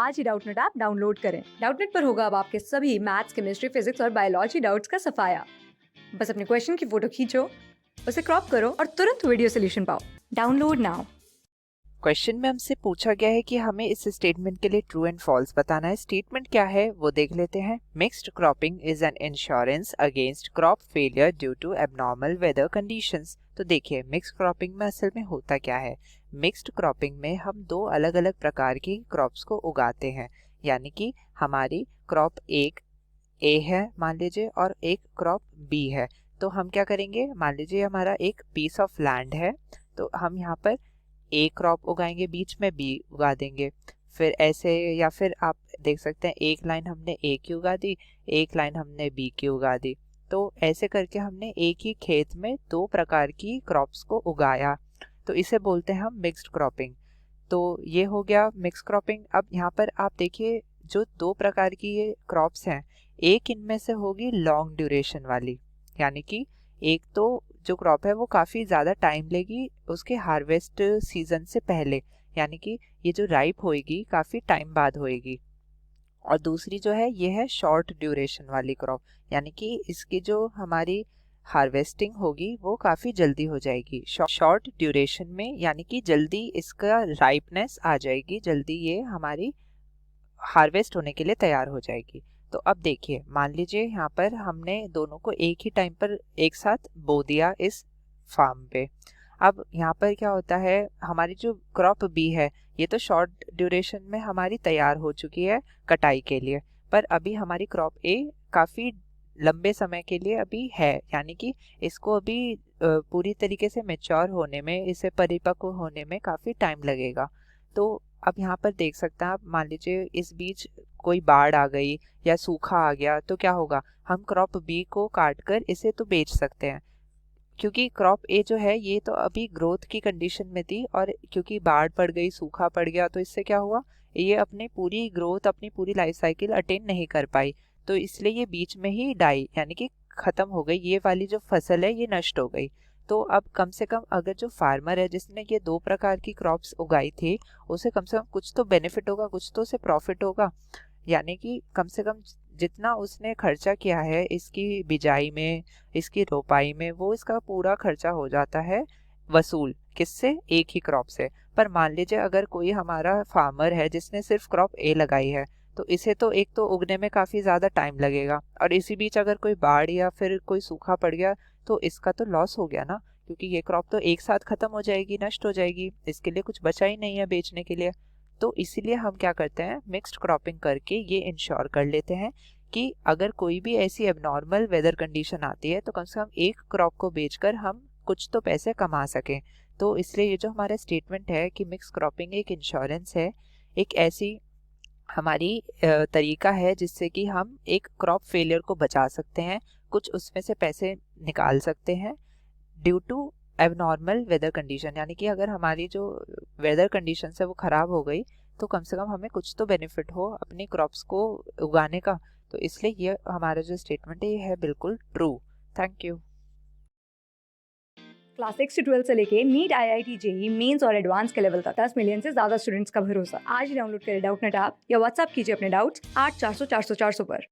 आज ही Doubtnut app download करें। Doubtnut पर होगा अब आपके सभी मैथ्स, केमिस्ट्री, फिजिक्स और बायोलॉजी डाउट्स का सफाया। बस अपने क्वेश्चन की फोटो खींचो, उसे क्रॉप करो और तुरंत वीडियो सोल्यूशन पाओ। Download now. क्वेश्चन में हमसे पूछा गया है कि हमें इस स्टेटमेंट के लिए ट्रू एंड फॉल्स बताना है। स्टेटमेंट क्या है वो देख लेते हैं। Mixed cropping is an insurance against crop failure due to abnormal weather conditions. तो देखिए मिक्स्ड क्रॉपिंग में असल में होता क्या है। मिक्स्ड क्रॉपिंग में हम दो अलग अलग प्रकार की क्रॉप्स को उगाते हैं, यानी कि हमारी क्रॉप एक ए है मान लीजिए और एक क्रॉप बी है। तो हम क्या करेंगे, मान लीजिए हमारा एक पीस ऑफ लैंड है, तो हम यहाँ पर ए क्रॉप उगाएंगे, बीच में बी उगा देंगे। फिर ऐसे, या फिर आप देख सकते हैं एक लाइन हमने ए की उगा दी, एक लाइन हमने बी की उगा दी। तो ऐसे करके हमने एक ही खेत में दो प्रकार की क्रॉप्स को उगाया, तो इसे बोलते हैं हम मिक्स्ड क्रॉपिंग। तो ये हो गया मिक्स क्रॉपिंग। अब यहाँ पर आप देखिए जो दो प्रकार की ये क्रॉप्स हैं, एक इनमें से होगी लॉन्ग ड्यूरेशन वाली, यानी कि एक तो जो क्रॉप है वो काफ़ी ज़्यादा टाइम लेगी उसके हार्वेस्ट सीजन से पहले, यानी कि ये जो राइप होएगी काफ़ी टाइम बाद होएगी। और दूसरी जो है ये है शॉर्ट ड्यूरेशन वाली क्रॉप, यानी कि इसकी जो हमारी हार्वेस्टिंग होगी वो काफ़ी जल्दी हो जाएगी। शॉर्ट ड्यूरेशन में यानी कि जल्दी इसका राइपनेस आ जाएगी, जल्दी ये हमारी हार्वेस्ट होने के लिए तैयार हो जाएगी। तो अब देखिए मान लीजिए यहाँ पर हमने दोनों को एक ही टाइम पर एक साथ बो दिया इस फार्म पे। अब यहाँ पर क्या होता है, हमारी जो क्रॉप बी है ये तो शॉर्ट ड्यूरेशन में हमारी तैयार हो चुकी है कटाई के लिए, पर अभी हमारी क्रॉप ए काफ़ी लंबे समय के लिए अभी है, यानी कि इसको अभी पूरी तरीके से मैच्योर होने में, इसे परिपक्व होने में काफ़ी टाइम लगेगा। तो अब यहाँ पर देख सकते हैं आप, मान लीजिए इस बीच कोई बाढ़ आ गई या सूखा आ गया तो क्या होगा, हम क्रॉप बी को काट कर इसे तो बेच सकते हैं, क्योंकि क्रॉप ए जो है ये तो अभी ग्रोथ की कंडीशन में थी, और क्योंकि बाढ़ पड़ गई, सूखा पड़ गया, तो इससे क्या हुआ, ये अपनी पूरी ग्रोथ, अपनी पूरी लाइफ साइकिल अटेन नहीं कर पाई, तो इसलिए ये बीच में ही डाई यानी कि खत्म हो गई, ये वाली जो फसल है ये नष्ट हो गई। तो अब कम से कम अगर जो फार्मर है जिसने ये दो प्रकार की क्रॉप्स उगाई थी, उसे कम से कम कुछ तो बेनिफिट होगा, कुछ तो उसे प्रॉफिट होगा, यानी कि कम से कम जितना उसने खर्चा किया है इसकी बिजाई में, इसकी रोपाई में, वो इसका पूरा खर्चा हो जाता है वसूल, किससे, एक ही क्रॉप से। पर मान लीजिए अगर कोई हमारा फार्मर है जिसने सिर्फ क्रॉप ए लगाई है, तो इसे तो एक तो उगने में काफ़ी ज़्यादा टाइम लगेगा, और इसी बीच अगर कोई बाढ़ या फिर कोई सूखा पड़ गया तो इसका तो लॉस हो गया ना, क्योंकि ये क्रॉप तो एक साथ खत्म हो जाएगी, नष्ट हो जाएगी, इसके लिए कुछ बचा ही नहीं है बेचने के लिए। तो इसीलिए हम क्या करते हैं, मिक्स्ड क्रॉपिंग करके ये इंश्योर कर लेते हैं कि अगर कोई भी ऐसी एबनॉर्मल वेदर कंडीशन आती है तो कम से कम एक क्रॉप को बेचकर हम कुछ तो पैसे कमा सकें। तो इसलिए ये जो हमारा स्टेटमेंट है कि मिक्स क्रॉपिंग एक इंश्योरेंस है, एक ऐसी हमारी तरीका है जिससे कि हम एक क्रॉप फेलियर को बचा सकते हैं, कुछ उसमें से पैसे निकाल सकते हैं due to abnormal weather condition, यानी कि अगर हमारी जो वेदर कंडीशन है वो ख़राब हो गई तो कम से कम हमें कुछ तो बेनिफिट हो अपनी क्रॉप्स को उगाने का। तो इसलिए ये हमारा जो स्टेटमेंट है ये है बिल्कुल ट्रू। Thank you. क्लास 6 से 12 से लेके नीट, IIT, जेई मेंस और एडवांस के लेवल तक 10 मिलियन से ज्यादा स्टूडेंट्स का भरोसा। आज ही डाउनलोड करें डाउटनेट ऐप या व्हाट्सएप कीजिए अपने डाउट्स 8400 400 400 पर।